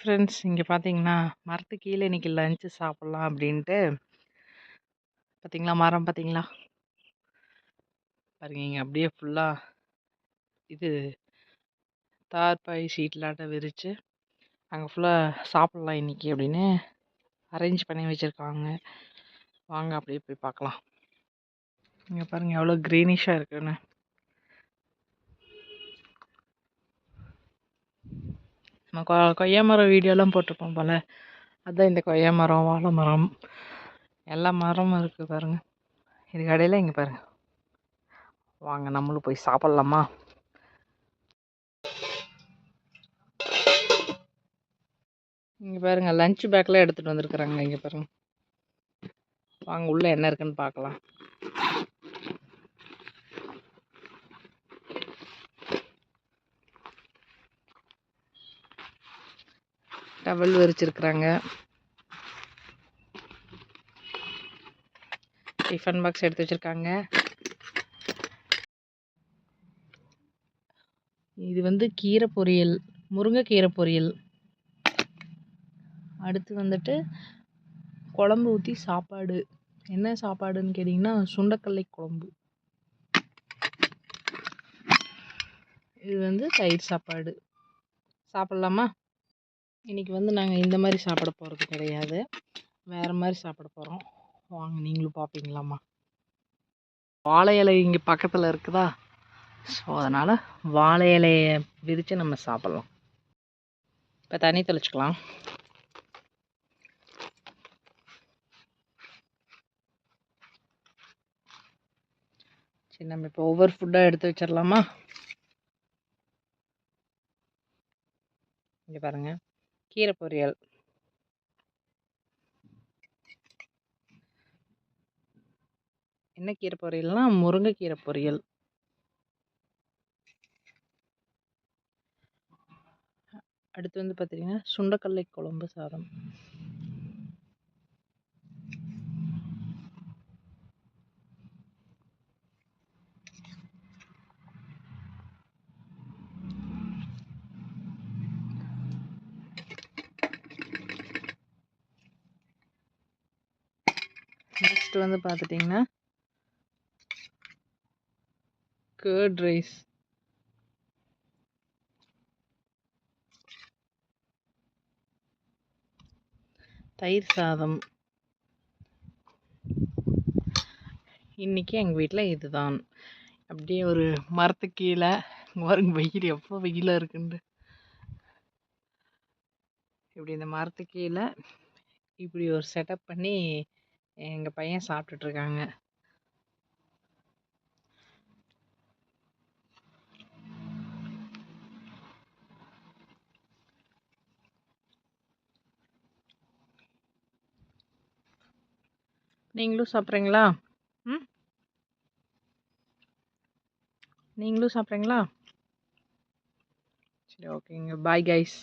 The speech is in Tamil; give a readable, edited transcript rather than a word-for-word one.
ஃப்ரெண்ட்ஸ், இங்கே பார்த்தீங்கன்னா மரத்துக்கு கீழே இன்னைக்கு லஞ்சு சாப்பிட்லாம் அப்படின்ட்டு. பார்த்தீங்களா மரம் பார்த்தீங்களா? பாருங்க இங்கே அப்படியே ஃபுல்லாக இது தார்பாய் ஷீட்லாட்ட விரித்து அங்கே ஃபுல்லாக சாப்பிட்லாம் இன்னைக்கு அப்படின்னு அரேஞ்ச் பண்ணி வச்சுருக்காங்க. வாங்க அப்படியே போய் பார்க்கலாம். இங்கே பாருங்கள் எவ்வளோ க்ரீனிஷாக இருக்குன்னு. நம்ம கொய்யா மரம் வீடியோலாம் போட்டிருப்போம் போல். அதுதான் இந்த கொய்யா மரம், வாழை மரம், எல்லா மரமும் இருக்குது பாருங்கள். இது கடையில் இங்கே பாருங்கள். வாங்க நம்மளும் போய் சாப்பிட்லாமா? இங்கே பாருங்க லஞ்ச் பேக்கில் எடுத்துகிட்டு வந்துருக்குறாங்க. இங்கே பாருங்க, வாங்க உள்ளே என்ன இருக்குன்னு பார்க்கலாம். டவல் விரிச்சிருக்கிறாங்க. டிஃபன் பாக்ஸ் எடுத்து வச்சுருக்காங்க. இது வந்து கீரை பொரியல், முருங்கைக்கீரை பொரியல். அடுத்து வந்துட்டு குழம்பு ஊற்றி சாப்பாடு. என்ன சாப்பாடுன்னு கேட்டிங்கன்னா சுண்டக்கல்லை குழம்பு. இது வந்து தயிர் சாப்பாடு. சாப்பிட்லாமா? இன்றைக்கி வந்து நாங்கள் இந்த மாதிரி சாப்பிட போகிறது கிடையாது, வேறு மாதிரி சாப்பிட போகிறோம். வாங்க நீங்களும் பார்ப்பீங்களாம்மா? வாழை இலை இங்கே பக்கத்தில் இருக்குதா, ஸோ அதனால் வாழை இலையை விரித்து நம்ம சாப்பிட்லாம். இப்போ தண்ணி தெளிச்சுக்கலாம். சரி, நம்ம இப்போ ஒவ்வொரு ஃபுட்டாக எடுத்து வச்சிடலாமா? இங்கே பாருங்கள், கீரை பொரியல். என்ன கீரை பொரியல்னா முருங்கைக்கீரை பொரியல். அடுத்து வந்து பார்த்திங்கன்னா சுண்டக்கல்லை குழம்பு சாதம். நெக்ஸ்ட் வந்து பார்த்துட்டிங்கன்னா கர்ட் ரைஸ். தயிர் சாதம். இன்றைக்கி எங்கள் வீட்டில் இதுதான். அப்படியே ஒரு மரத்துக்கு கீழே பாருங்க, வெயில் எவ்வளோ வெயிலாக இருக்குண்டு. இப்படி இந்த மரத்துக்கு கீழே இப்படி ஒரு செட்டப் பண்ணி எங்கள் பையன் சாப்பிட்டுட்ருக்காங்க. நீங்களும் சாப்பிட்றீங்களா? நீங்களும் சாப்பிட்றீங்களா? சரி, ஓகேங்க. Bye guys.